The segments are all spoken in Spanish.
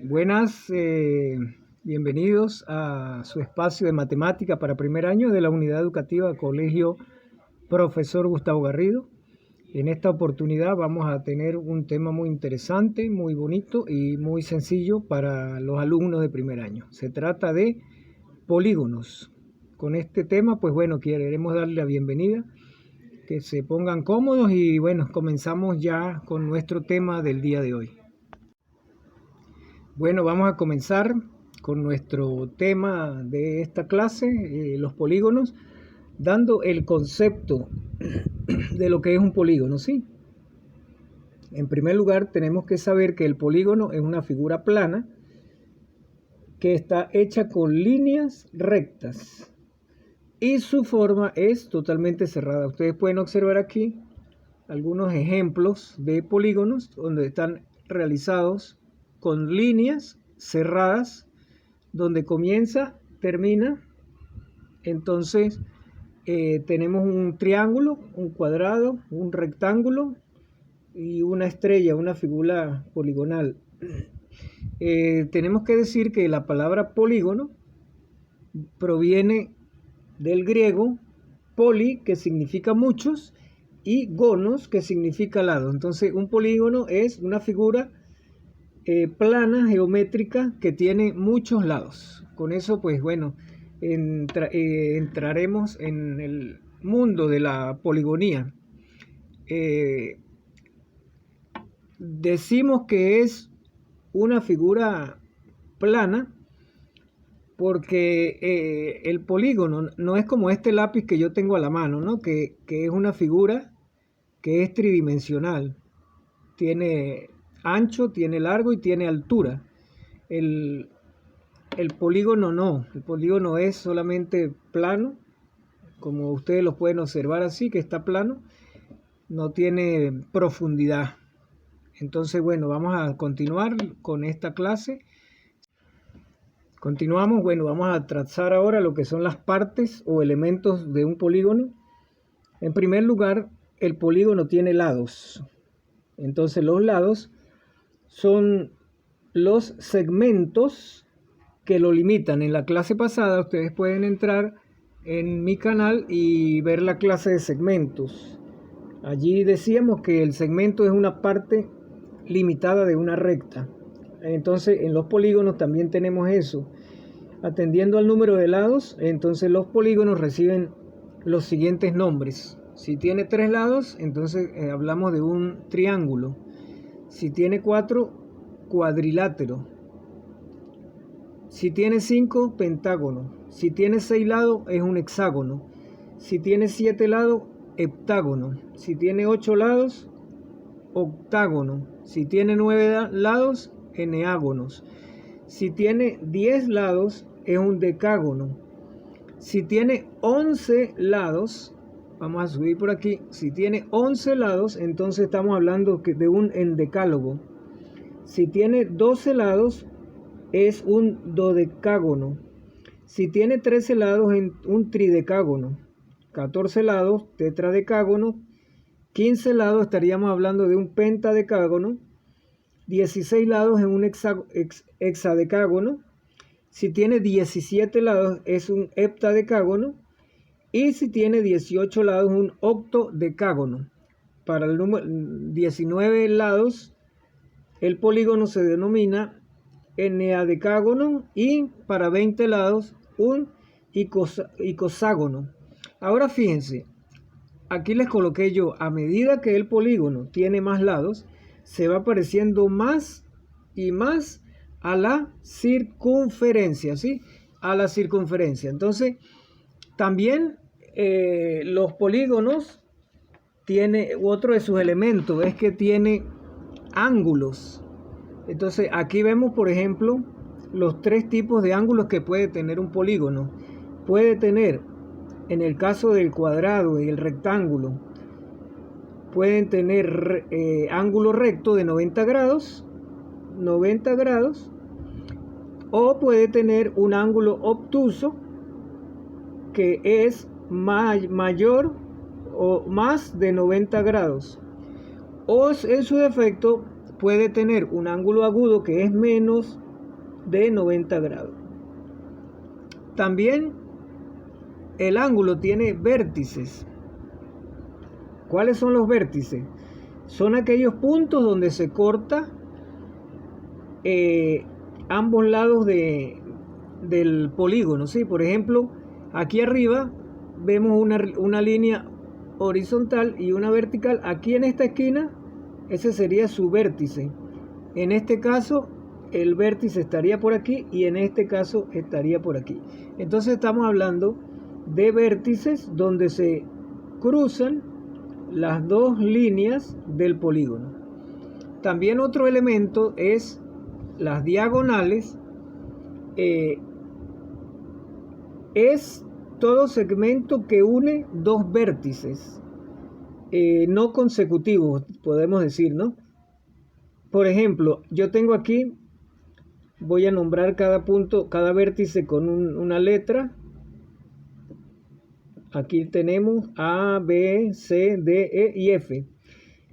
Buenas, bienvenidos a su espacio de matemática para primer año de la unidad educativa Colegio Profesor Gustavo Garrido. En esta oportunidad vamos a tener un tema muy interesante, muy bonito y muy sencillo para los alumnos de primer año. Se trata de polígonos. Con este tema, pues bueno, queremos darle la bienvenida, que se pongan cómodos y bueno, comenzamos ya con nuestro tema del día de hoy. Bueno, vamos a comenzar con nuestro tema de esta clase, los polígonos, dando el concepto de lo que es un polígono, ¿sí? En primer lugar, tenemos que saber que el polígono es una figura plana que está hecha con líneas rectas y su forma es totalmente cerrada. Ustedes pueden observar aquí algunos ejemplos de polígonos donde están realizados con líneas cerradas, donde comienza, termina. Entonces tenemos un triángulo, un cuadrado, un rectángulo y una estrella, una figura poligonal. Tenemos que decir que la palabra polígono proviene del griego poli, que significa muchos, y gonos, que significa lado. Entonces un polígono es una figura plana, geométrica, que tiene muchos lados. Con eso, pues bueno, entraremos en el mundo de la poligonía. Decimos que es una figura plana porque el polígono no es como este lápiz que yo tengo a la mano, ¿no? Que es una figura que es tridimensional. Tiene ancho, tiene largo y tiene altura. El polígono no, el polígono es solamente plano, como ustedes lo pueden observar así, que está plano, no tiene profundidad. Entonces, bueno, vamos a continuar con esta clase. Continuamos, bueno, vamos a trazar ahora lo que son las partes o elementos de un polígono. En primer lugar, el polígono tiene lados. Entonces, los lados son los segmentos que lo limitan. En la clase pasada ustedes pueden entrar en mi canal y ver la clase de segmentos. Allí decíamos que el segmento es una parte limitada de una recta. Entonces en los polígonos también tenemos eso. Atendiendo al número de lados, entonces los polígonos reciben los siguientes nombres. Si tiene 3 lados, entonces hablamos de un triángulo. Si tiene 4, cuadrilátero. Si tiene 5, pentágono. Si tiene 6 lados, es un hexágono. Si tiene 7 lados, heptágono. Si tiene 8 lados, octágono. Si tiene 9 lados, eneágonos. Si tiene 10 lados, es un decágono. Si tiene 11 lados, vamos a subir por aquí. Si tiene 11 lados, entonces estamos hablando de un endecálogo. Si tiene 12 lados, es un dodecágono. Si tiene 13 lados, es un tridecágono. 14 lados, tetradecágono. 15 lados, estaríamos hablando de un pentadecágono. 16 lados es un hexadecágono. Si tiene 17 lados, es un heptadecágono. Y si tiene 18 lados, un octodecágono. Para el número 19 lados, el polígono se denomina eneadecágono, y para 20 lados, un icoságono. Ahora fíjense, aquí les coloqué yo, a medida que el polígono tiene más lados, se va pareciendo más y más a la circunferencia, ¿sí? A la circunferencia. Entonces, también los polígonos tiene otro de sus elementos, es que tiene ángulos. Entonces, aquí vemos, por ejemplo, los 3 tipos de ángulos que puede tener un polígono. Puede tener, en el caso del cuadrado y el rectángulo, pueden tener ángulo recto de 90 grados, o puede tener un ángulo obtuso que es mayor o más de 90 grados, o en su defecto puede tener un ángulo agudo que es menos de 90 grados. También el ángulo tiene vértices. ¿Cuáles son los vértices? Son aquellos puntos donde se corta ambos lados del polígono, ¿sí? Por ejemplo, aquí arriba vemos una línea horizontal y una vertical. Aquí en esta esquina, ese sería su vértice. En este caso, el vértice estaría por aquí y en este caso estaría por aquí. Entonces estamos hablando de vértices donde se cruzan las dos líneas del polígono. También otro elemento es las diagonales. Es todo segmento que une dos vértices no consecutivos, podemos decir, ¿no? Por ejemplo, yo tengo aquí, voy a nombrar cada punto, cada vértice con una letra. Aquí tenemos A, B, C, D, E y F.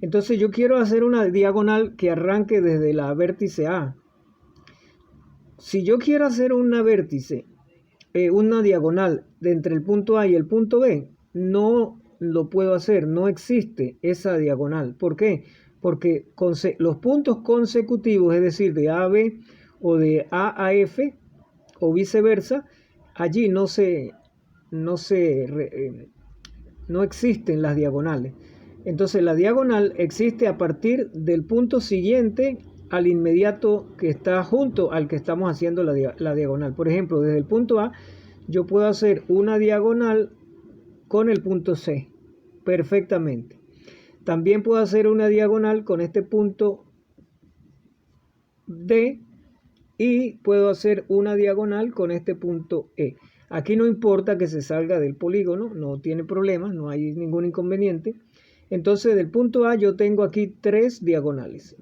Entonces yo quiero hacer una diagonal que arranque desde la vértice A. Si yo quiero hacer una diagonal de entre el punto A y el punto B, no lo puedo hacer, no existe esa diagonal. ¿Por qué? Porque los puntos consecutivos, es decir, de A a B o de A a F o viceversa, allí no existen las diagonales. Entonces la diagonal existe a partir del punto siguiente al inmediato que está junto al que estamos haciendo la diagonal. Por ejemplo, desde el punto A yo puedo hacer una diagonal con el punto C perfectamente. También puedo hacer una diagonal con este punto D y puedo hacer una diagonal con este punto E. Aquí no importa que se salga del polígono, no tiene problema, no hay ningún inconveniente. Entonces del punto A yo tengo aquí tres diagonales.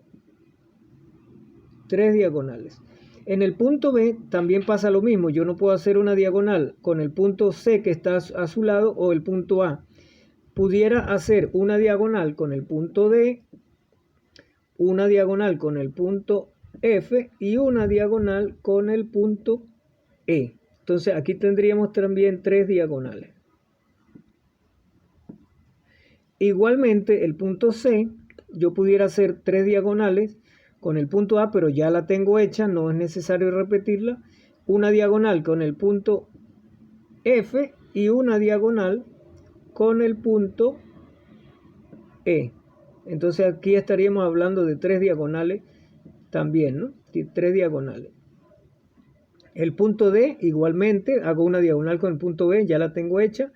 En el punto B también pasa lo mismo. Yo no puedo hacer una diagonal con el punto C que está a su lado o el punto A. Pudiera hacer una diagonal con el punto D, una diagonal con el punto F y una diagonal con el punto E. Entonces aquí tendríamos también tres diagonales. Igualmente el punto C, yo pudiera hacer tres diagonales con el punto A, pero ya la tengo hecha, no es necesario repetirla. Una diagonal con el punto F y una diagonal con el punto E. Entonces aquí estaríamos hablando de tres diagonales también, ¿no? Tres diagonales. El punto D igualmente, hago una diagonal con el punto B, ya la tengo hecha.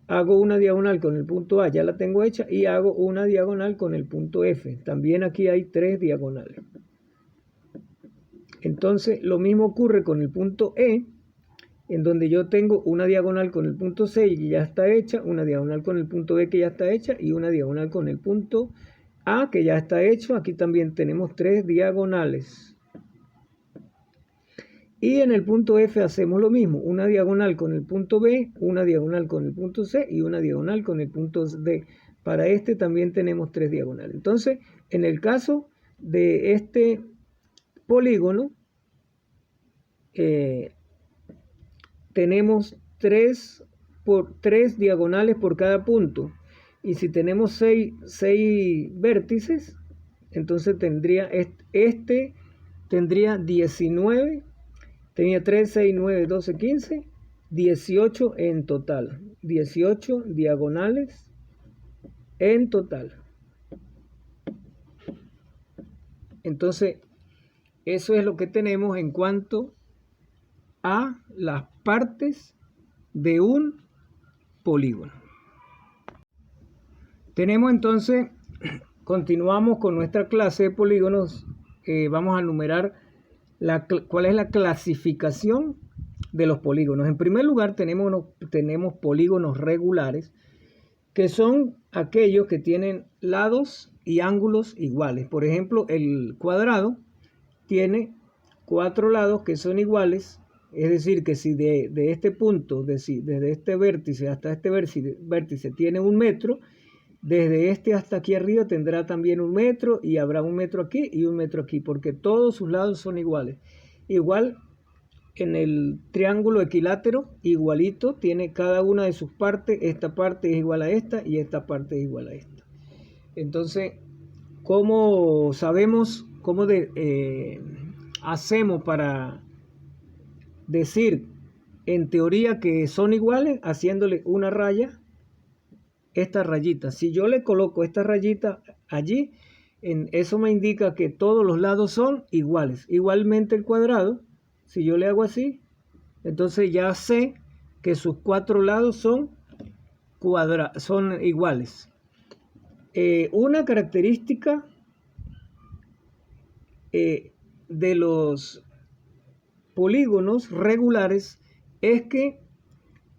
Hago una diagonal con el punto A, ya la tengo hecha. Y hago una diagonal con el punto F. También aquí hay tres diagonales. Entonces lo mismo ocurre con el punto E, en donde yo tengo una diagonal con el punto C y ya está hecha, una diagonal con el punto B que ya está hecha y una diagonal con el punto A que ya está hecho. Aquí también tenemos tres diagonales. Y en el punto F hacemos lo mismo, una diagonal con el punto B, una diagonal con el punto C y una diagonal con el punto D. Para este también tenemos tres diagonales. Entonces, en el caso de este polígono, tenemos tres diagonales por cada punto. Y si tenemos seis vértices, entonces tendría tendría 19. Tenía 3, 6, 9, 12, 15, 18 en total. 18 diagonales en total. Entonces, eso es lo que tenemos en cuanto a las partes de un polígono. Tenemos entonces, continuamos con nuestra clase de polígonos. Vamos a numerar cuál es la clasificación de los polígonos. En primer lugar tenemos polígonos regulares, que son aquellos que tienen lados y ángulos iguales. Por ejemplo, el cuadrado tiene 4 lados que son iguales, es decir, que si de este punto, desde este vértice hasta este vértice tiene 1 metro, desde este hasta aquí arriba tendrá también 1 metro y habrá 1 metro aquí y 1 metro aquí, porque todos sus lados son iguales. Igual en el triángulo equilátero, igualito, tiene cada una de sus partes. Esta parte es igual a esta y esta parte es igual a esta. Entonces, ¿cómo sabemos, hacemos para decir en teoría que son iguales? Haciéndole una raya, esta rayita. Si yo le coloco esta rayita allí, eso me indica que todos los lados son iguales. Igualmente el cuadrado, si yo le hago así, entonces ya sé que sus cuatro lados son iguales. Una característica de los polígonos regulares es que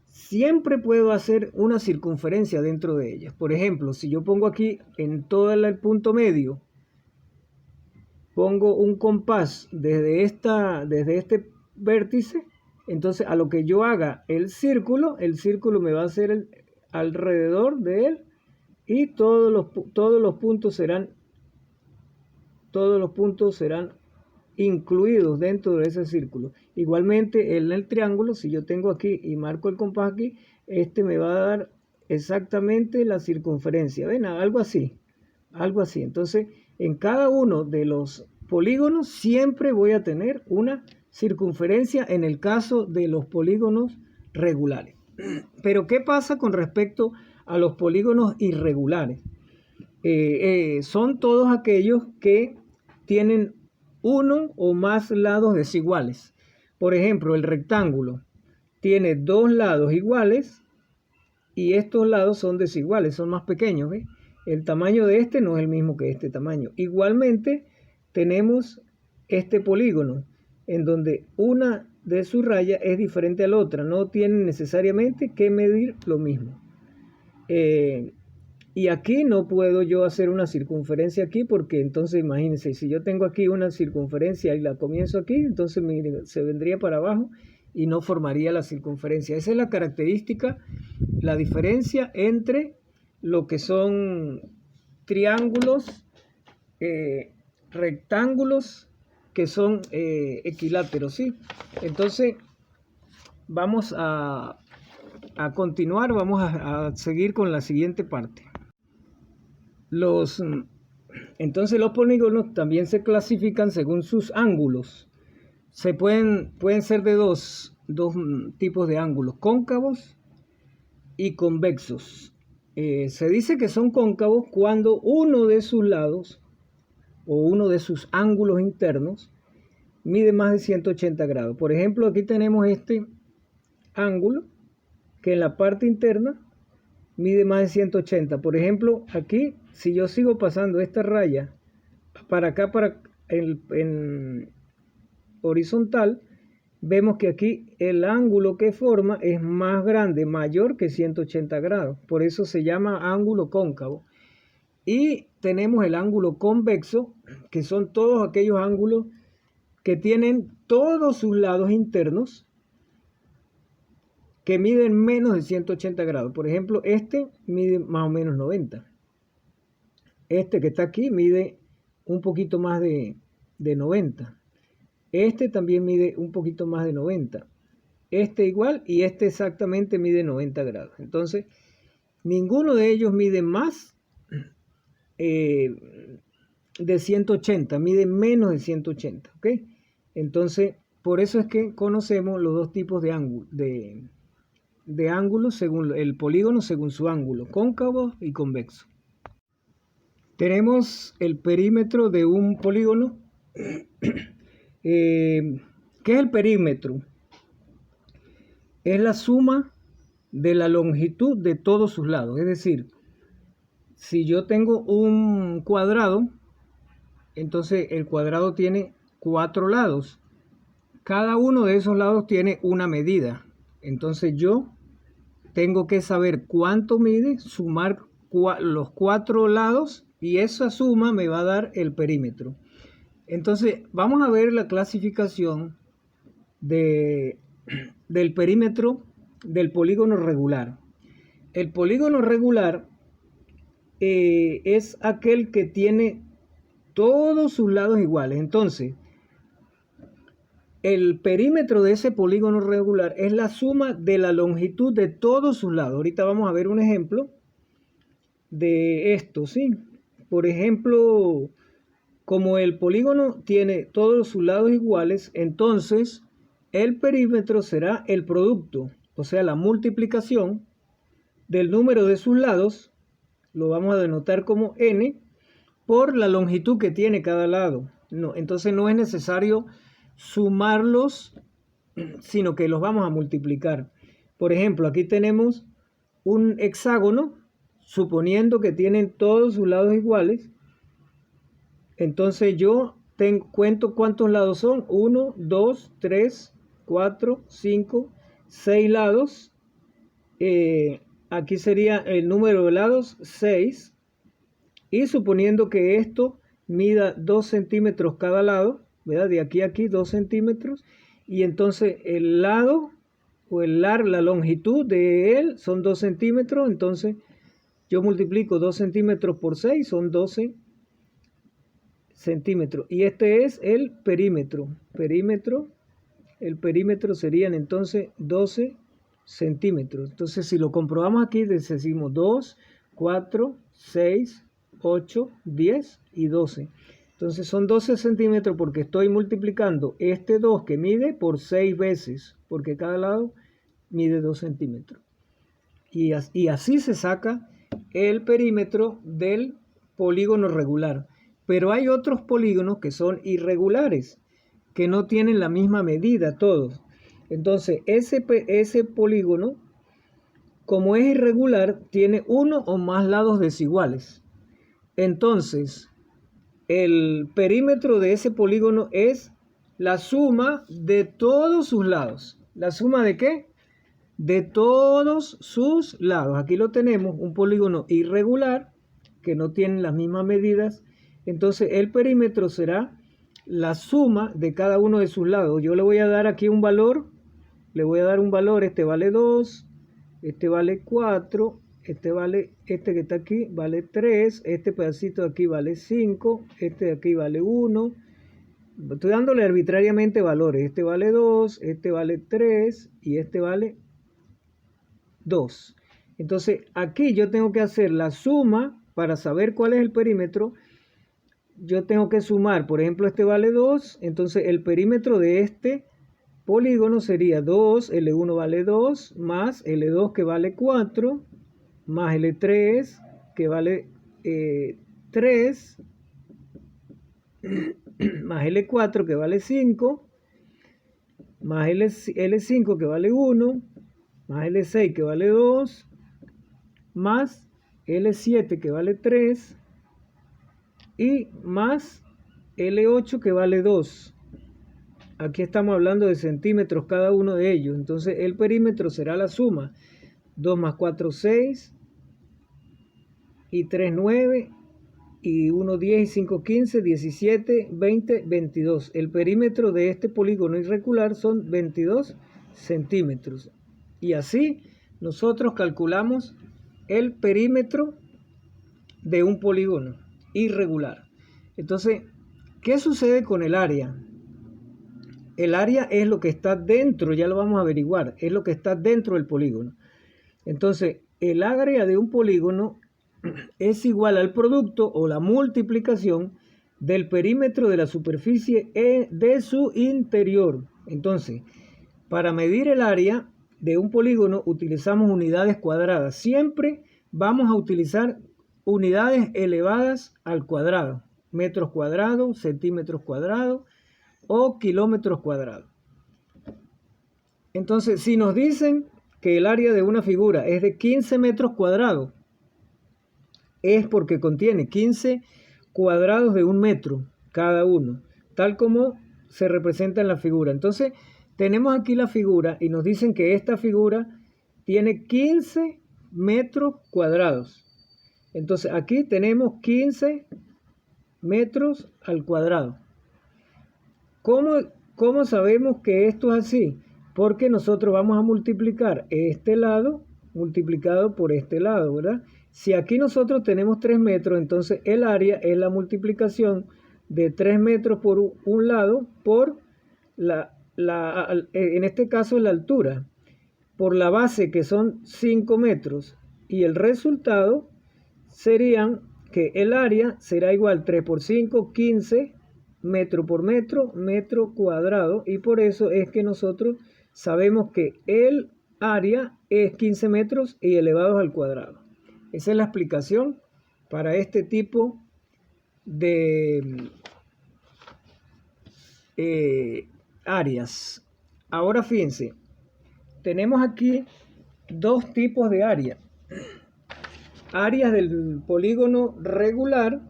siempre puedo hacer una circunferencia dentro de ellas. Por ejemplo, si yo pongo aquí en todo el punto medio, pongo un compás desde este vértice, entonces a lo que yo haga el círculo me va a hacer alrededor de él, y todos los puntos serán incluidos dentro de ese círculo. Igualmente en el triángulo, si yo tengo aquí y marco el compás aquí, me va a dar exactamente la circunferencia. ¿Ven? Algo así. Entonces, en cada uno de los polígonos siempre voy a tener una circunferencia en el caso de los polígonos regulares. Pero ¿qué pasa con respecto a los polígonos irregulares? Son todos aquellos que tienen uno o más lados desiguales. Por ejemplo, el rectángulo tiene dos lados iguales y estos lados son desiguales, son más pequeños. ¿Ve? El tamaño de este no es el mismo que este tamaño. Igualmente tenemos este polígono en donde una de sus rayas es diferente a la otra. No tienen necesariamente que medir lo mismo. Y aquí no puedo yo hacer una circunferencia aquí, porque entonces imagínense, si yo tengo aquí una circunferencia y la comienzo aquí, entonces se vendría para abajo y no formaría la circunferencia. Esa es la característica, la diferencia entre lo que son triángulos, rectángulos que son equiláteros, ¿sí? Entonces vamos a continuar, vamos a seguir con la siguiente parte. Entonces los polígonos también se clasifican según sus ángulos. Pueden ser de dos tipos de ángulos: cóncavos y convexos. Se dice que son cóncavos cuando uno de sus lados o uno de sus ángulos internos mide más de 180 grados. Por ejemplo, aquí tenemos este ángulo que en la parte interna mide más de 180. Por ejemplo, aquí, si yo sigo pasando esta raya para acá, en horizontal, vemos que aquí el ángulo que forma es más grande, mayor que 180 grados. Por eso se llama ángulo cóncavo. Y tenemos el ángulo convexo, que son todos aquellos ángulos que tienen todos sus lados internos que miden menos de 180 grados. Por ejemplo, este mide más o menos 90. Este que está aquí mide un poquito más de 90. Este también mide un poquito más de 90. Este igual, y este exactamente mide 90 grados. Entonces, ninguno de ellos mide más de 180, mide menos de 180. ¿Ok? Entonces, por eso es que conocemos los dos tipos de ángulos según el polígono, según su ángulo, cóncavo y convexo. Tenemos el perímetro de un polígono. ¿Qué es el perímetro? Es la suma de la longitud de todos sus lados. Es decir, si yo tengo un cuadrado, entonces el cuadrado tiene 4 lados. Cada uno de esos lados tiene una medida. Entonces yo tengo que saber cuánto mide, sumar los 4 lados, y esa suma me va a dar el perímetro. Entonces vamos a ver la clasificación del perímetro del polígono regular. El polígono regular es aquel que tiene todos sus lados iguales. Entonces, el perímetro de ese polígono regular es la suma de la longitud de todos sus lados. Ahorita vamos a ver un ejemplo de esto, ¿sí? Por ejemplo, como el polígono tiene todos sus lados iguales, entonces el perímetro será el producto, o sea, la multiplicación del número de sus lados, lo vamos a denotar como n, por la longitud que tiene cada lado. No, entonces no es necesario sumarlos, sino que los vamos a multiplicar. Por ejemplo, aquí tenemos un hexágono, suponiendo que tienen todos sus lados iguales. Entonces yo cuento cuántos lados son: 1, 2, 3, 4, 5, 6 lados. Aquí sería el número de lados 6. Y suponiendo que esto mida 2 centímetros cada lado, ¿verdad? De aquí a aquí 2 centímetros. Y entonces el lado o la longitud de él son 2 centímetros. Entonces yo multiplico 2 centímetros por 6, son 12 centímetros. Y este es el perímetro. El perímetro serían entonces 12 centímetros. Entonces si lo comprobamos aquí, decimos 2, 4, 6, 8, 10 y 12. Entonces son 12 centímetros porque estoy multiplicando este 2 que mide por 6 veces, porque cada lado mide 2 centímetros. Y así se saca el perímetro del polígono regular. Pero hay otros polígonos que son irregulares, que no tienen la misma medida todos. Entonces ese polígono, como es irregular, tiene uno o más lados desiguales. Entonces el perímetro de ese polígono es la suma de todos sus lados. ¿La suma de qué? De todos sus lados. Aquí lo tenemos, un polígono irregular que no tiene las mismas medidas. Entonces el perímetro será la suma de cada uno de sus lados. Yo le voy a dar aquí un valor. Le voy a dar un valor. Este vale 2, este vale 4, este que está aquí vale 3, este pedacito de aquí vale 5, este de aquí vale 1. Estoy dándole arbitrariamente valores. Este vale 2, este vale 3 y este vale 2. Entonces aquí yo tengo que hacer la suma para saber cuál es el perímetro. Yo tengo que sumar, por ejemplo, este vale 2, entonces el perímetro de este polígono sería 2, L1 vale 2, más L2 que vale 4, más L3 que vale 3, más L4 que vale 5, más L5 que vale 1, más L6 que vale 2, más L7 que vale 3 y más L8 que vale 2. Aquí estamos hablando de centímetros cada uno de ellos. Entonces el perímetro será la suma. 2 más 4, 6. Y 3, 9. Y 1, 10. Y 5, 15. 17, 20, 22. El perímetro de este polígono irregular son 22 centímetros. Y así nosotros calculamos el perímetro de un polígono irregular. Entonces, ¿qué sucede con el área? El área es lo que está dentro, ya lo vamos a averiguar, es lo que está dentro del polígono. Entonces, el área de un polígono es igual al producto o la multiplicación del perímetro de la superficie de su interior. Entonces, para medir el área de un polígono utilizamos unidades cuadradas. Siempre vamos a utilizar unidades elevadas al cuadrado. Metros cuadrados, centímetros cuadrados o kilómetros cuadrados. Entonces, si nos dicen que el área de una figura es de 15 metros cuadrados, es porque contiene 15 cuadrados de un metro cada uno, tal como se representa en la figura. Entonces, tenemos aquí la figura y nos dicen que esta figura tiene 15 metros cuadrados. Entonces, aquí tenemos 15 metros al cuadrado. ¿Cómo sabemos que esto es así? Porque nosotros vamos a multiplicar este lado multiplicado por este lado, ¿verdad? Si aquí nosotros tenemos 3 metros, entonces el área es la multiplicación de 3 metros por un lado por en este caso la altura, por la base que son 5 metros, y el resultado serían que el área será igual 3 por 5, 15 metro por metro, metro cuadrado, y por eso es que nosotros sabemos que el área es 15 metros y elevados al cuadrado. Esa es la explicación para este tipo de áreas. Ahora fíjense, tenemos aquí dos tipos de área. Áreas del polígono regular,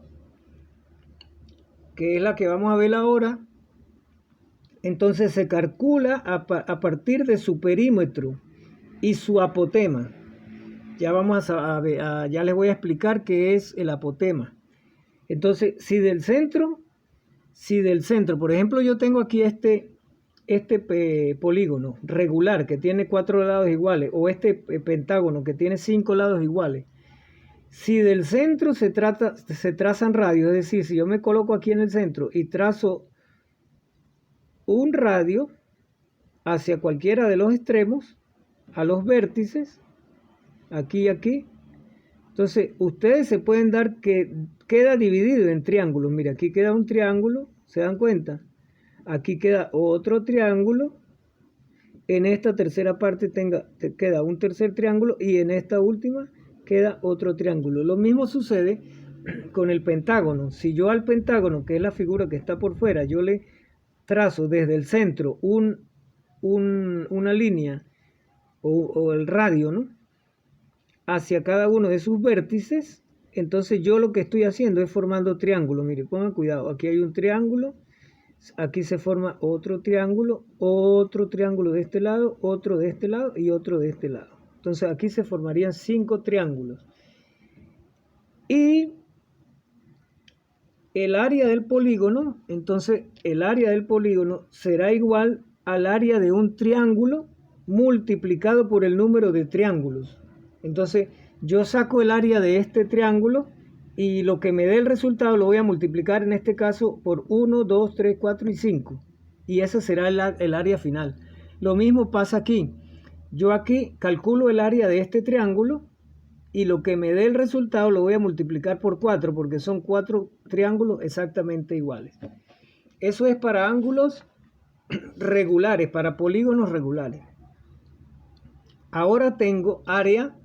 que es la que vamos a ver ahora. Entonces se calcula a partir de su perímetro y su apotema. Ya vamos a ver, ya les voy a explicar qué es el apotema. Entonces, si del centro, por ejemplo, yo tengo aquí este polígono regular que tiene 4 lados iguales, o este pentágono que tiene 5 lados iguales. Si del centro se trazan radios, es decir, si yo me coloco aquí en el centro y trazo un radio hacia cualquiera de los extremos, a los vértices, aquí y aquí, entonces ustedes se pueden dar que queda dividido en triángulos. Mira, aquí queda un triángulo, ¿se dan cuenta? Aquí queda otro triángulo, en esta tercera parte queda un tercer triángulo, y en esta última queda otro triángulo. Lo mismo sucede con el pentágono. Si yo al pentágono, que es la figura que está por fuera, yo le trazo desde el centro una línea o el radio, ¿no?, hacia cada uno de sus vértices, entonces yo lo que estoy haciendo es formando triángulos. Mire, pongan cuidado, aquí hay un triángulo, aquí se forma otro triángulo de este lado, otro de este lado y otro de este lado. Entonces aquí se formarían 5 triángulos. Y el área del polígono, entonces el área del polígono será igual al área de un triángulo multiplicado por el número de triángulos. Entonces yo saco el área de este triángulo y lo que me dé el resultado lo voy a multiplicar en este caso por 1, 2, 3, 4 y 5. Y ese será el área final. Lo mismo pasa aquí. Yo aquí calculo el área de este triángulo y lo que me dé el resultado lo voy a multiplicar por 4 porque son 4 triángulos exactamente iguales. Eso es para ángulos regulares, para polígonos regulares. Ahora tengo área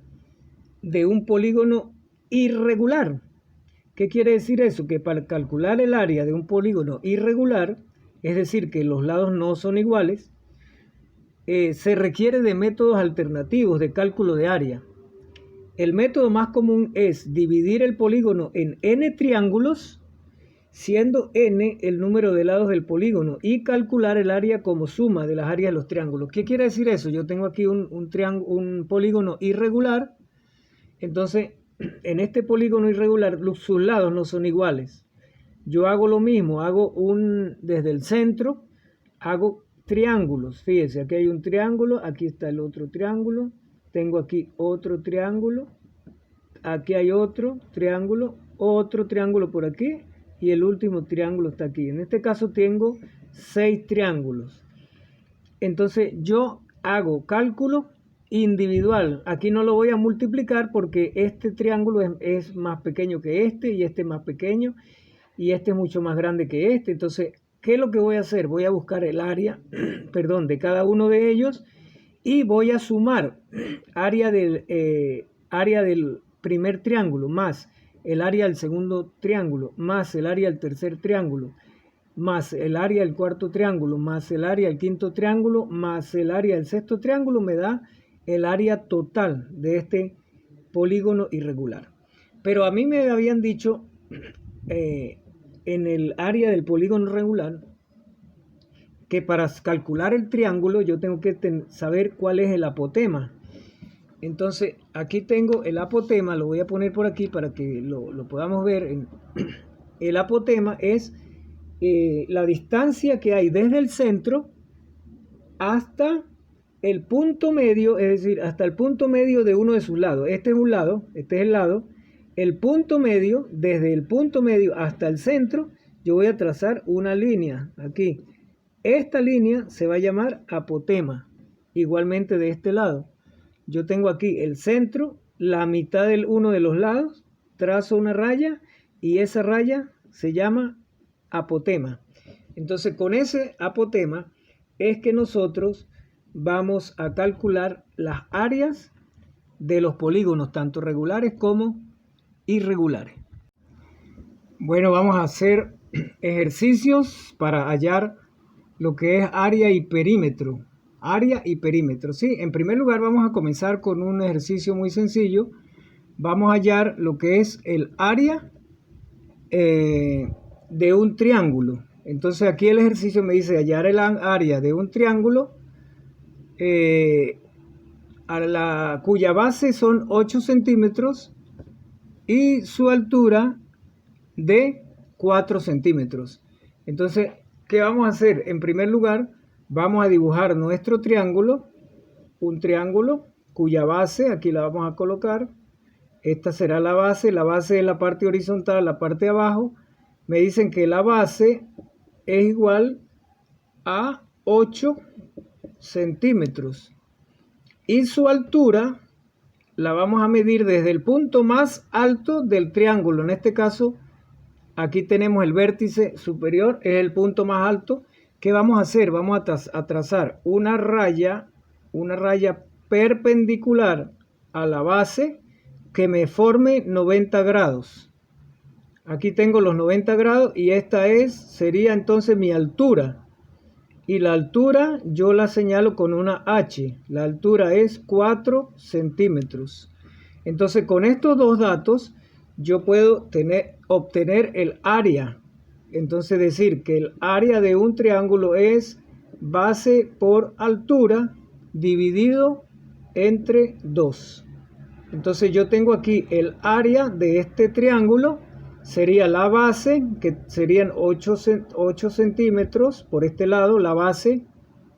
de un polígono irregular. ¿Qué quiere decir eso? Que para calcular el área de un polígono irregular, es decir, que los lados no son iguales, se requiere de métodos alternativos de cálculo de área. El método más común es dividir el polígono en n triángulos, siendo n el número de lados del polígono, y calcular el área como suma de las áreas de los triángulos. ¿Qué quiere decir eso? Yo tengo aquí un polígono irregular. Entonces, en este polígono irregular, sus lados no son iguales. Yo hago lo mismo, desde el centro, hago triángulos. Fíjense, aquí hay un triángulo, aquí está el otro triángulo, tengo aquí otro triángulo, aquí hay otro triángulo por aquí, y el último triángulo está aquí. En este caso tengo 6 triángulos. Entonces, yo hago cálculo individual. Aquí no lo voy a multiplicar porque este triángulo es más pequeño que este, y este es más pequeño, y este es mucho más grande que este. Entonces, ¿qué es lo que voy a hacer? Voy a buscar el área, perdón, de cada uno de ellos, y voy a sumar área del primer triángulo más el área del segundo triángulo más el área del tercer triángulo más el área del cuarto triángulo más el área del quinto triángulo más el área del sexto triángulo, me da el área total de este polígono irregular. Pero a mí me habían dicho en el área del polígono regular que para calcular el triángulo yo tengo que saber cuál es el apotema. Entonces aquí tengo el apotema, lo voy a poner por aquí para que lo podamos ver. El apotema es la distancia que hay desde el centro hasta el punto medio, es decir, hasta el punto medio de uno de sus lados. Este es un lado, este es el lado. El punto medio, desde el punto medio hasta el centro, yo voy a trazar una línea aquí. Esta línea se va a llamar apotema, igualmente de este lado. Yo tengo aquí el centro, la mitad del uno de los lados, trazo una raya y esa raya se llama apotema. Entonces con ese apotema es que nosotros vamos a calcular las áreas de los polígonos, tanto regulares como irregulares. Bueno, vamos a hacer ejercicios para hallar lo que es área y perímetro. Área y perímetro, ¿sí? En primer lugar vamos a comenzar con un ejercicio muy sencillo. Vamos a hallar lo que es el área de un triángulo. Entonces aquí el ejercicio me dice hallar el área de un triángulo cuya base son 8 centímetros y su altura de 4 centímetros. Entonces, ¿qué vamos a hacer? En primer lugar, vamos a dibujar nuestro triángulo, un triángulo cuya base, aquí la vamos a colocar. Esta será la base es la parte horizontal, la parte de abajo. Me dicen que la base es igual a 8 centímetros. Y su altura la vamos a medir desde el punto más alto del triángulo. En este caso, aquí tenemos el vértice superior, es el punto más alto. ¿Qué vamos a hacer? Vamos a trazar una raya perpendicular a la base que me forme 90 grados. Aquí tengo los 90 grados y esta sería entonces mi altura. Y la altura yo la señalo con una H. La altura es 4 centímetros. Entonces con estos dos datos yo puedo obtener el área. Entonces decir que el área de un triángulo es base por altura dividido entre 2. Entonces yo tengo aquí el área de este triángulo. Sería la base, que serían 8 centímetros por este lado, la base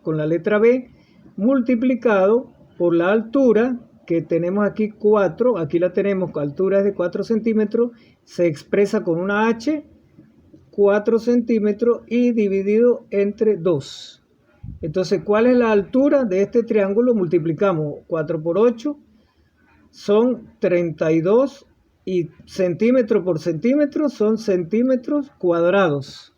con la letra B, multiplicado por la altura, que tenemos aquí 4, aquí la tenemos, altura es de 4 centímetros, se expresa con una H, 4 centímetros y dividido entre 2. Entonces, ¿cuál es la altura de este triángulo? Multiplicamos 4 por 8, son 32 y centímetro por centímetro son centímetros cuadrados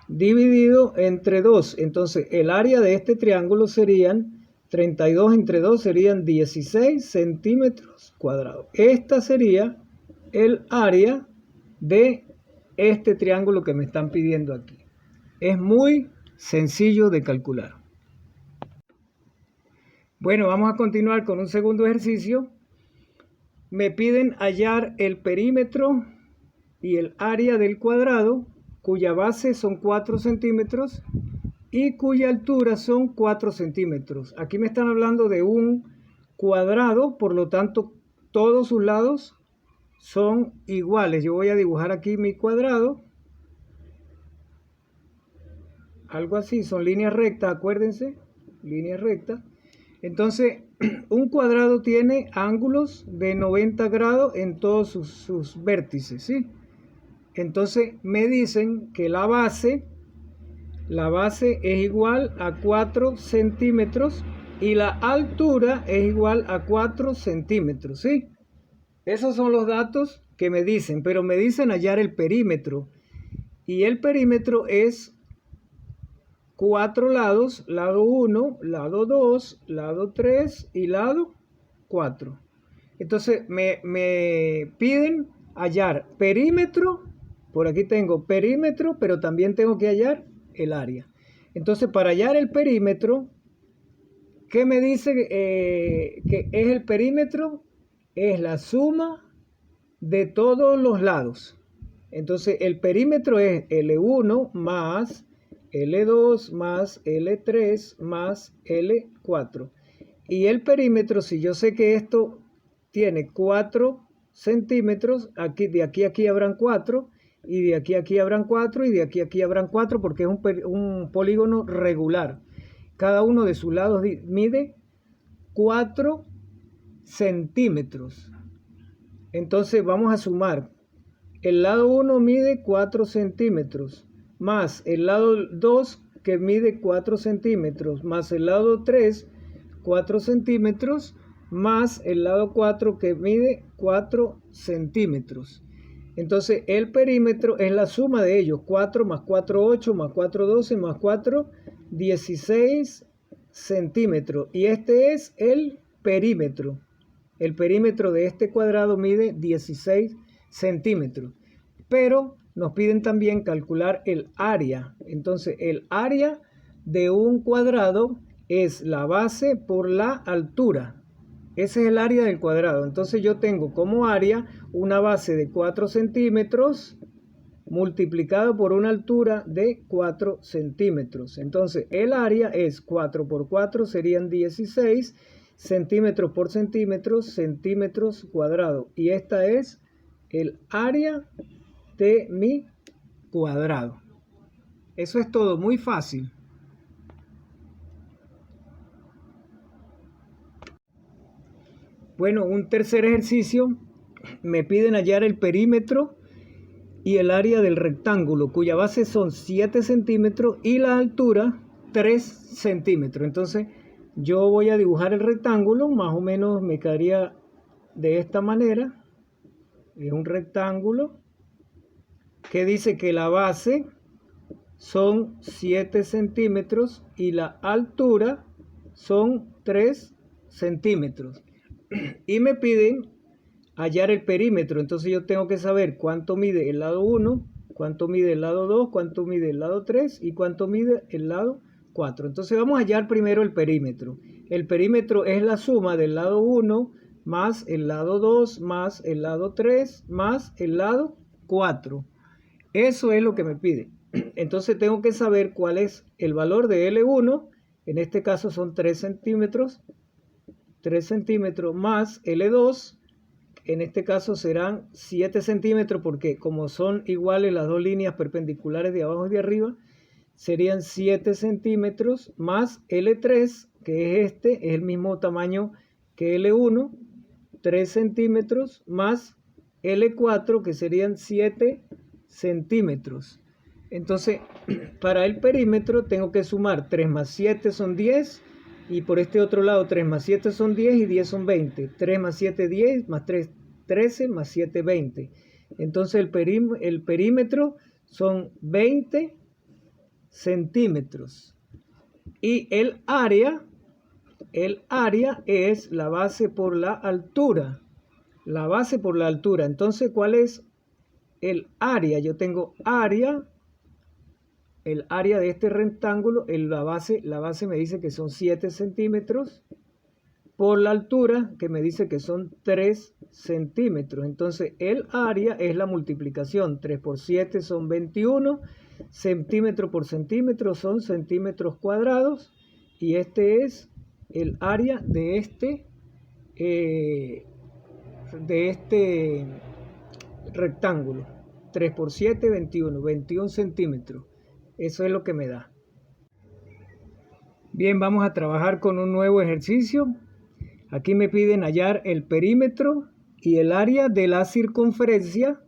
dividido entre 2. Entonces el área de este triángulo serían 32 entre 2 serían 16 centímetros cuadrados. Esta sería el área de este triángulo que me están pidiendo aquí. Es muy sencillo de calcular. Bueno, vamos a continuar con un segundo ejercicio. Me piden hallar el perímetro y el área del cuadrado, cuya base son 4 centímetros y cuya altura son 4 centímetros. Aquí me están hablando de un cuadrado, por lo tanto, todos sus lados son iguales. Yo voy a dibujar aquí mi cuadrado. Algo así, son líneas rectas, acuérdense, líneas rectas. Entonces, un cuadrado tiene ángulos de 90 grados en todos sus vértices, ¿sí? Entonces, me dicen que la base es igual a 4 centímetros y la altura es igual a 4 centímetros, ¿sí? Esos son los datos que me dicen, pero me dicen hallar el perímetro. Y el perímetro es 4 lados, lado 1, lado 2, lado 3 y lado 4. Entonces me piden hallar perímetro, por aquí tengo perímetro, pero también tengo que hallar el área. Entonces para hallar el perímetro, ¿qué me dice que es el perímetro? Es la suma de todos los lados. Entonces el perímetro es L1 más L2 más L3 más L4. Y el perímetro, si yo sé que esto tiene 4 centímetros, aquí, de aquí a aquí habrán 4, y de aquí a aquí habrán 4, y de aquí a aquí habrán 4, porque es un polígono regular. Cada uno de sus lados mide 4 centímetros. Entonces vamos a sumar. El lado 1 mide 4 centímetros, más el lado 2 que mide 4 centímetros, más el lado 3, 4 centímetros, más el lado 4 que mide 4 centímetros. Entonces el perímetro es la suma de ellos, 4 más 4, 8, más 4, 12, más 4, 16 centímetros. Y este es el perímetro. El perímetro de este cuadrado mide 16 centímetros. Pero nos piden también calcular el área. Entonces el área de un cuadrado es la base por la altura. Ese es el área del cuadrado. Entonces yo tengo como área una base de 4 centímetros multiplicado por una altura de 4 centímetros. Entonces el área es 4 por 4 serían 16 centímetros por centímetros cuadrados. Y esta es el área de mi cuadrado. Eso es todo, muy fácil. Bueno, un tercer ejercicio, me piden hallar el perímetro y el área del rectángulo, cuya base son 7 centímetros y la altura 3 centímetros. Entonces yo voy a dibujar el rectángulo, más o menos me quedaría de esta manera. Es un rectángulo que dice que la base son 7 centímetros y la altura son 3 centímetros. Y me piden hallar el perímetro. Entonces yo tengo que saber cuánto mide el lado 1, cuánto mide el lado 2, cuánto mide el lado 3 y cuánto mide el lado 4. Entonces vamos a hallar primero el perímetro. El perímetro es la suma del lado 1 más el lado 2 más el lado 3 más el lado 4. Eso es lo que me pide. Entonces tengo que saber cuál es el valor de L1. En este caso son 3 centímetros. 3 centímetros más L2. En este caso serán 7 centímetros porque como son iguales las dos líneas perpendiculares de abajo y de arriba, serían 7 centímetros más L3, que es este, es el mismo tamaño que L1, 3 centímetros más L4, que serían 7 centímetros. Entonces, para el perímetro tengo que sumar 3 más 7 son 10, y por este otro lado 3 más 7 son 10 y 10 son 20. 3 más 7, 10, más 3, 13, más 7, 20. Entonces el perímetro son 20 centímetros. Y el área es la base por la altura. La base por la altura. Entonces, ¿cuál es el área? Yo tengo área. El área de este rectángulo, la base me dice que son 7 centímetros por la altura que me dice que son 3 centímetros. Entonces el área es la multiplicación. 3 por 7 son 21. Centímetro por centímetro son centímetros cuadrados. Y este es el área de este rectángulo. 3 por 7, 21. 21 centímetros. Eso es lo que me da. Bien, vamos a trabajar con un nuevo ejercicio. Aquí me piden hallar el perímetro y el área de la circunferencia,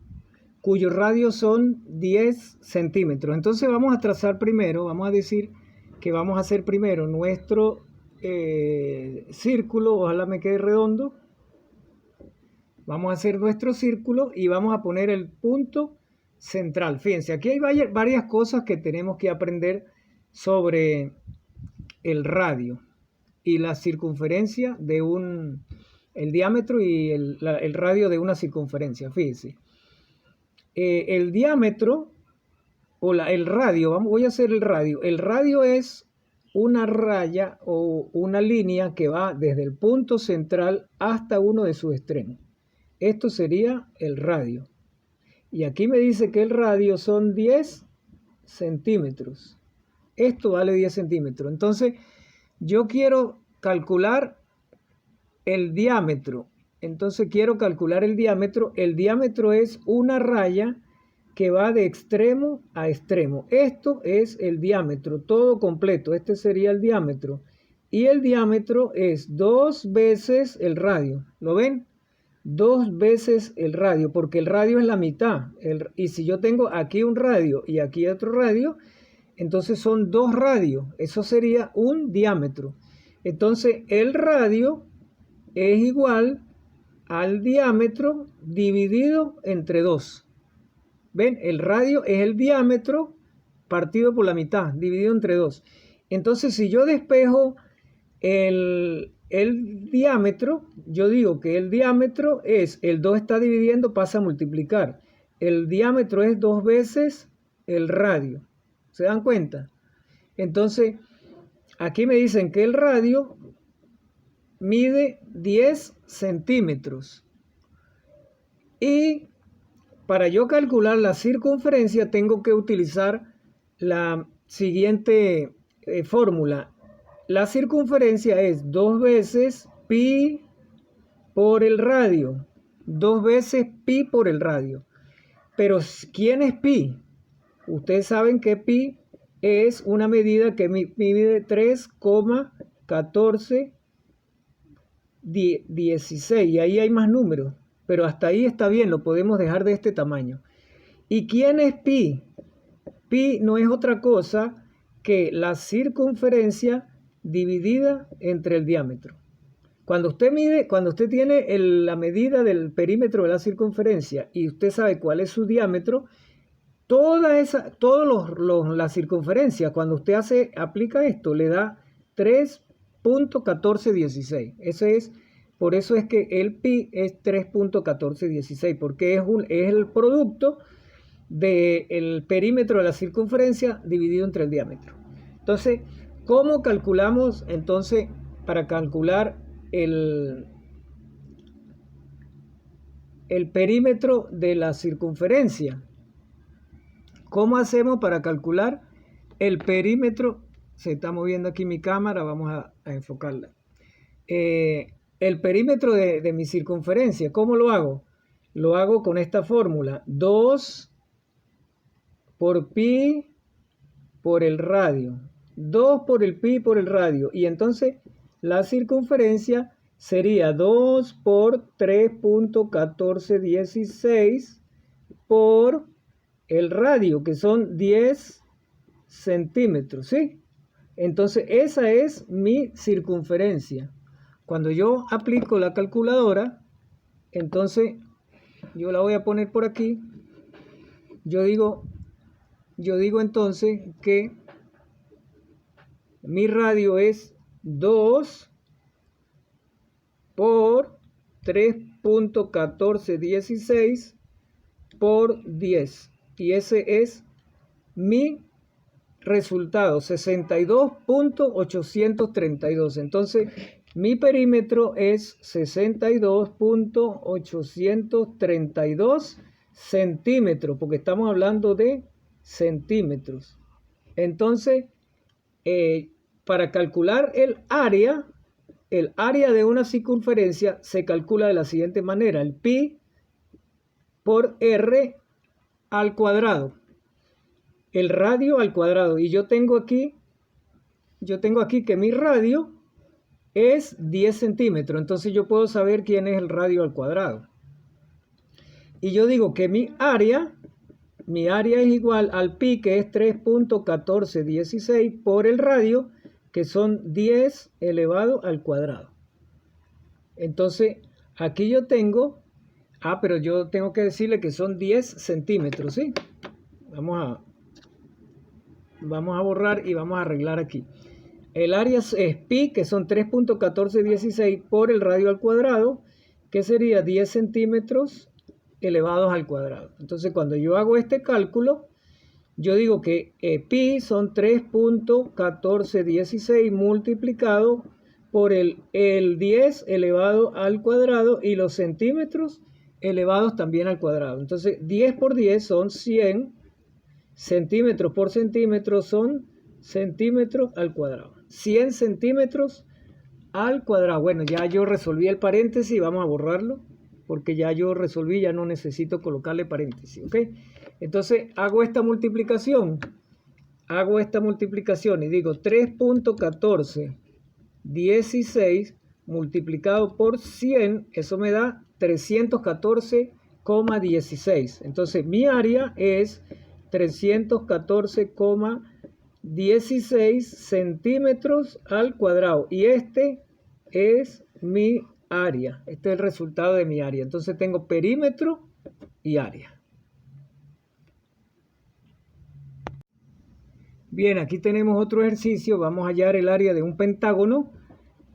cuyo radio son 10 centímetros. Entonces vamos a trazar primero, vamos a decir que vamos a hacer primero nuestro círculo, ojalá me quede redondo. Vamos a hacer nuestro círculo y vamos a poner el punto central. Fíjense, aquí hay varias cosas que tenemos que aprender sobre el radio y la circunferencia de el diámetro y el radio de una circunferencia. Fíjense, el diámetro o el radio, voy a hacer el radio. El radio es una raya o una línea que va desde el punto central hasta uno de sus extremos. Esto sería el radio. Y aquí me dice que el radio son 10 centímetros. Esto vale 10 centímetros. Entonces, yo quiero calcular el diámetro. Entonces, quiero calcular el diámetro. El diámetro es una raya que va de extremo a extremo. Esto es el diámetro, todo completo. Este sería el diámetro. Y el diámetro es 2 veces el radio. ¿Lo ven? 2 veces el radio, porque el radio es la mitad. Y si yo tengo aquí un radio y aquí otro radio, Entonces son 2 radios. Eso sería un diámetro. Entonces el radio es igual al diámetro dividido entre 2. ¿Ven? El radio es el diámetro partido por la mitad, dividido entre 2. Entonces, si yo despejo el diámetro, yo digo que el diámetro es, el 2 está dividiendo, pasa a multiplicar. El diámetro es 2 veces el radio. ¿Se dan cuenta? Entonces, aquí me dicen que el radio mide 10 centímetros. Y para yo calcular la circunferencia tengo que utilizar la siguiente fórmula. La circunferencia es 2 veces pi por el radio. 2 veces pi por el radio. Pero ¿quién es pi? Ustedes saben que pi es una medida que mide 3,1416. Y ahí hay más números. Pero hasta ahí está bien, lo podemos dejar de este tamaño. ¿Y quién es pi? Pi no es otra cosa que la circunferencia dividida entre el diámetro. Cuando usted tiene la medida del perímetro de la circunferencia y usted sabe cuál es su diámetro, la circunferencia, cuando usted aplica esto, le da 3,1416. Por eso es que el pi es 3,1416, porque es el producto del perímetro de la circunferencia dividido entre el diámetro. Entonces, ¿cómo calculamos entonces para calcular el perímetro de la circunferencia? ¿Cómo hacemos para calcular el perímetro? Se está moviendo aquí mi cámara, vamos a enfocarla. El perímetro de mi circunferencia, ¿cómo lo hago? Lo hago con esta fórmula, 2 por pi por el radio. 2 por el pi por el radio. Y entonces la circunferencia sería 2 por 3,1416 por el radio, que son 10 centímetros, ¿sí? Entonces esa es mi circunferencia. Cuando yo aplico la calculadora, entonces yo la voy a poner por aquí. Yo digo entonces que mi radio es 2 por 3,1416 por 10. Y ese es mi resultado, 62,832. Entonces, mi perímetro es 62,832 centímetros, porque estamos hablando de centímetros. Entonces, para calcular el área de una circunferencia se calcula de la siguiente manera: el pi por r al cuadrado, el radio al cuadrado. Y yo tengo aquí que mi radio es 10 centímetros. Entonces yo puedo saber quién es el radio al cuadrado. Y yo digo que mi área es igual al pi, que es 3,1416, por el radio, que son 10 elevado al cuadrado. Entonces aquí yo tengo, pero yo tengo que decirle que son 10 centímetros, ¿sí? Vamos a borrar y vamos a arreglar aquí. El área es pi, que son 3,1416 por el radio al cuadrado, que sería 10 centímetros elevados al cuadrado. Entonces, cuando yo hago este cálculo, yo digo que pi son 3,1416 multiplicado por el 10 elevado al cuadrado y los centímetros elevados también al cuadrado. Entonces, 10 por 10 son 100, centímetros por centímetro son centímetros al cuadrado. 100 centímetros al cuadrado. Bueno, ya yo resolví el paréntesis, vamos a borrarlo, porque ya yo resolví, ya no necesito colocarle paréntesis, ¿ok? Entonces hago esta multiplicación y digo 3,1416 multiplicado por 100, eso me da 314,16. Entonces mi área es 314,16 16 centímetros al cuadrado. Y este es mi área. Este es el resultado de mi área. Entonces tengo perímetro y área. Bien, aquí tenemos otro ejercicio. Vamos a hallar el área de un pentágono.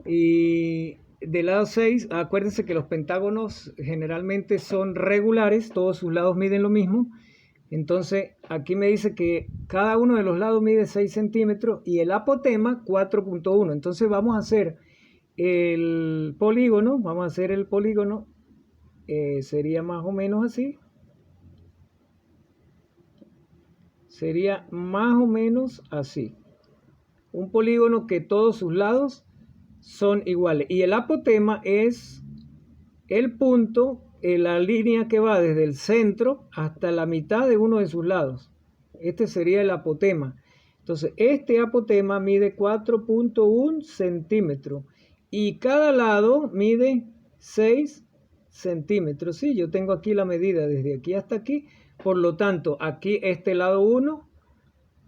Y del lado 6, acuérdense que los pentágonos generalmente son regulares. Todos sus lados miden lo mismo. Entonces aquí me dice que cada uno de los lados mide 6 centímetros y el apotema 4.1. Entonces vamos a hacer el polígono. Sería más o menos así. Sería más o menos así. Un polígono que todos sus lados son iguales. Y el apotema es el punto, la línea que va desde el centro hasta la mitad de uno de sus lados. Este sería el apotema. Entonces, este apotema mide 4.1 centímetros. Y cada lado mide 6 centímetros. Sí, yo tengo aquí la medida desde aquí hasta aquí. Por lo tanto, aquí este lado 1,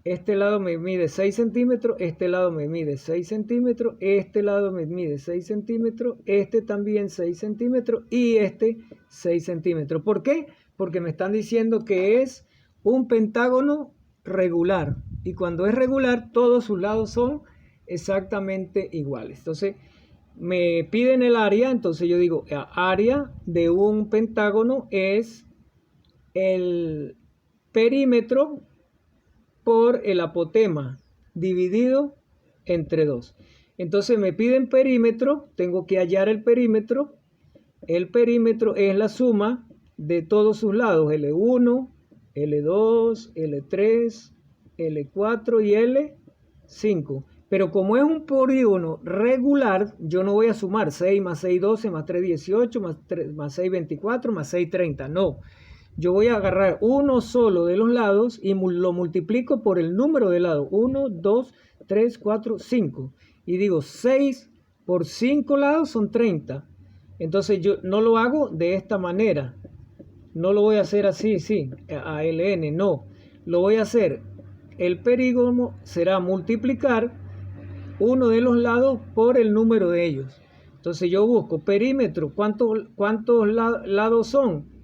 este lado me mide 6 centímetros, este lado me mide 6 centímetros, este lado me mide 6 centímetros, este también 6 centímetros y este 6 centímetros. ¿Por qué? Porque me están diciendo que es un pentágono regular. Y cuando es regular, todos sus lados son exactamente iguales. Entonces, me piden el área, entonces yo digo, área de un pentágono es el perímetro por el apotema dividido entre 2. Entonces me piden perímetro, tengo que hallar el perímetro. El perímetro es la suma de todos sus lados, L1, L2, L3, L4 y L5. Pero como es un polígono regular, yo no voy a sumar 6 más 6, 12, más 3, 18, más 6, 24, más 6, 30. No. Yo voy a agarrar uno solo de los lados y lo multiplico por el número de lados. 1, 2, 3, 4, 5. Y digo 6 por 5 lados son 30. Entonces yo no lo hago de esta manera. No lo voy a hacer así, sí, a LN, no. Lo voy a hacer. El perígono será multiplicar uno de los lados por el número de ellos. Entonces yo busco perímetro. ¿Cuántos lados son?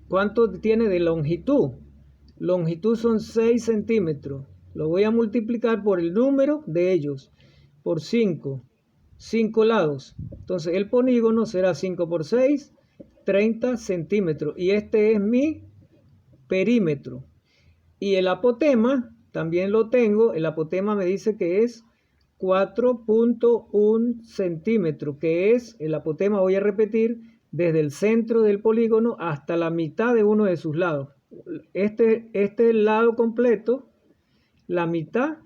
¿Cuánto tiene de longitud? Longitud son 6 centímetros. Lo voy a multiplicar por el número de ellos. Por 5. 5 lados. Entonces el polígono será 5 por 6, 30 centímetros. Y este es mi perímetro. Y el apotema también lo tengo. El apotema me dice que es 4.1 centímetros. Que es el apotema, voy a repetir, desde el centro del polígono hasta la mitad de uno de sus lados. Este es el lado completo, la mitad,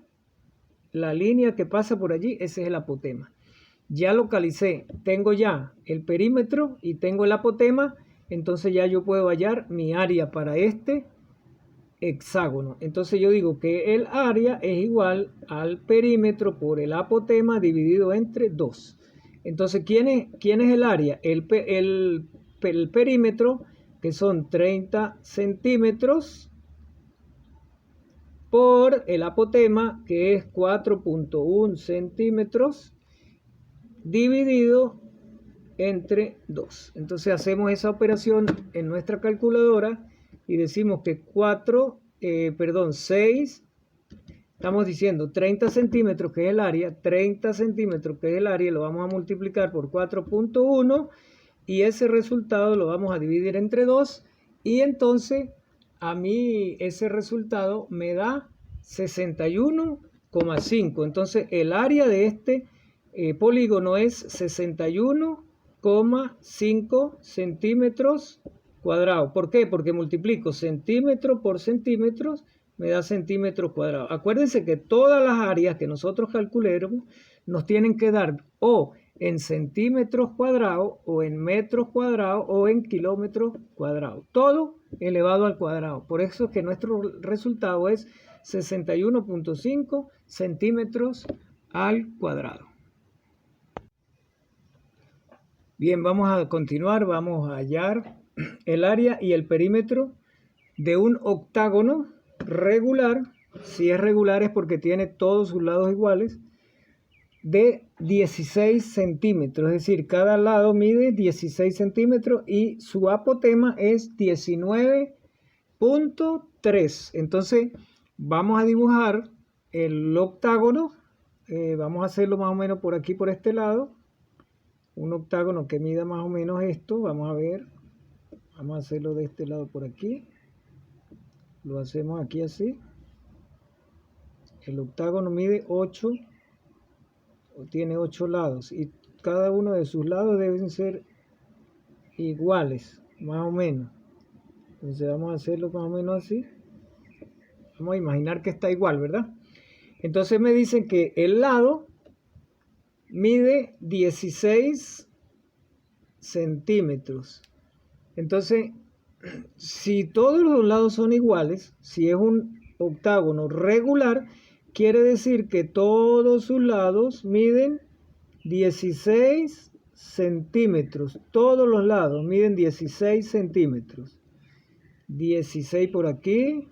la línea que pasa por allí, ese es el apotema. Ya localicé, tengo ya el perímetro y tengo el apotema, entonces ya yo puedo hallar mi área para este hexágono. Entonces yo digo que el área es igual al perímetro por el apotema dividido entre 2. Entonces, ¿quién es el área? El perímetro, que son 30 centímetros, por el apotema, que es 4.1 centímetros, dividido entre 2. Entonces hacemos esa operación en nuestra calculadora y decimos que 6, estamos diciendo 30 centímetros que es el área, 30 centímetros que es el área, lo vamos a multiplicar por 4.1 y ese resultado lo vamos a dividir entre 2 y entonces a mí ese resultado me da 61,5. Entonces el área de este polígono es 61,5 centímetros cuadrados. ¿Por qué? Porque multiplico centímetro por centímetros, me da centímetros cuadrados. Acuérdense que todas las áreas que nosotros calculemos nos tienen que dar o en centímetros cuadrados, o en metros cuadrados, o en kilómetros cuadrados. Todo elevado al cuadrado. Por eso es que nuestro resultado es 61,5 centímetros al cuadrado. Bien, vamos a continuar. Vamos a hallar el área y el perímetro de un octágono regular Si es regular es porque tiene todos sus lados iguales, de 16 centímetros. Es decir, cada lado mide 16 centímetros y su apotema es 19.3. Entonces, vamos a dibujar el octágono. Vamos a hacerlo más o menos por aquí, por este lado. Un octágono que mida más o menos esto. Vamos a ver. Vamos a hacerlo de este lado por aquí. Lo hacemos aquí así. El octágono mide 8, tiene 8 lados y cada uno de sus lados deben ser iguales, más o menos. Entonces vamos a hacerlo más o menos así. Vamos a imaginar que está igual, ¿verdad? Entonces me dicen que el lado mide 16 centímetros. Entonces, si todos los lados son iguales, si es un octágono regular, quiere decir que todos sus lados miden 16 centímetros. Todos los lados miden 16 centímetros. 16 por aquí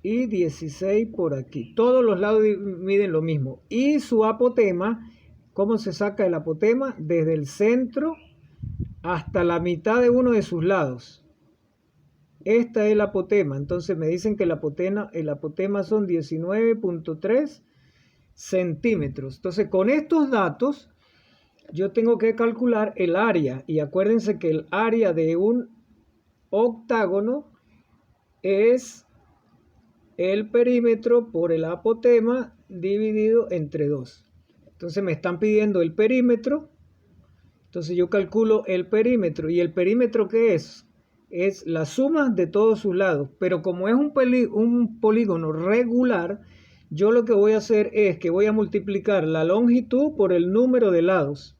y 16 por aquí. Todos los lados miden lo mismo. Y su apotema, ¿cómo se saca el apotema? Desde el centro hasta la mitad de uno de sus lados. Esta es el apotema. Entonces me dicen que el apotema son 19.3 centímetros. Entonces con estos datos yo tengo que calcular el área. Y acuérdense que el área de un octágono es el perímetro por el apotema dividido entre 2. Entonces me están pidiendo el perímetro. Entonces yo calculo el perímetro. ¿Y el perímetro qué es? Es la suma de todos sus lados, pero como es un polígono regular, yo lo que voy a hacer es que voy a multiplicar la longitud por el número de lados,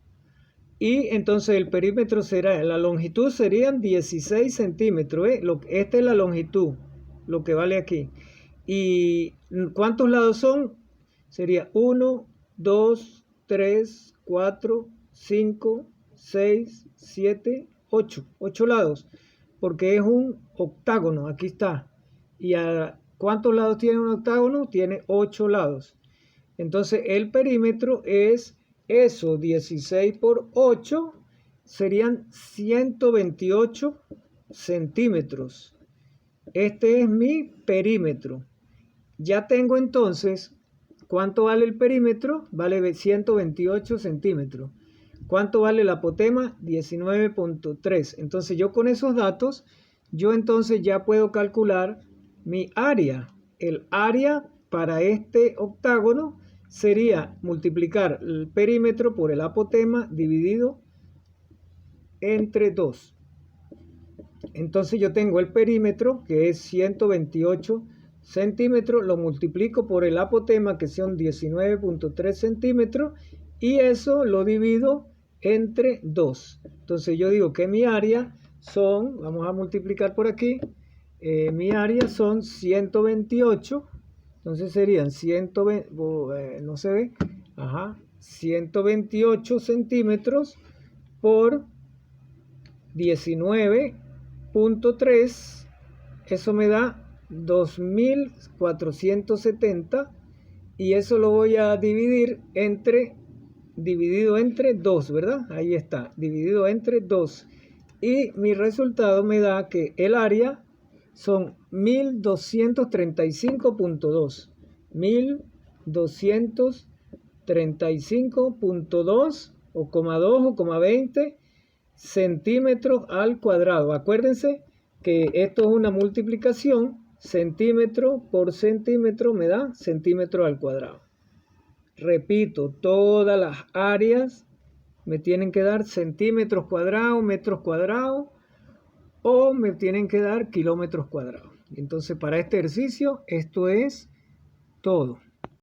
y entonces el perímetro será, la longitud serían 16 centímetros, esta es la longitud, lo que vale aquí, y ¿cuántos lados son? Sería 1, 2, 3, 4, 5, 6, 7, 8, 8 lados. Porque es un octágono, aquí está. ¿Y a cuántos lados tiene un octágono? Tiene 8 lados. Entonces el perímetro es eso, 16 por 8, serían 128 centímetros. Este es mi perímetro. Ya tengo entonces, ¿cuánto vale el perímetro? Vale 128 centímetros. ¿Cuánto vale el apotema? 19.3. Entonces yo con esos datos, yo entonces ya puedo calcular mi área. El área para este octágono sería multiplicar el perímetro por el apotema dividido entre 2. Entonces yo tengo el perímetro, que es 128 centímetros, lo multiplico por el apotema, que son 19.3 centímetros, y eso lo divido entre 2. Entonces yo digo que mi área son, vamos a multiplicar por aquí, mi área son 128, entonces serían 120, no se ve, 128 centímetros por 19.3, eso me da 2470, y eso lo voy a dividir dividido entre 2, ¿verdad? Ahí está, dividido entre 2. Y mi resultado me da que el área son 1235.2. 1235.2 o 2 o 20 centímetros al cuadrado. Acuérdense que esto es una multiplicación. Centímetro por centímetro me da centímetro al cuadrado. Repito, todas las áreas me tienen que dar centímetros cuadrados, metros cuadrados, o me tienen que dar kilómetros cuadrados. Entonces, para este ejercicio, esto es todo.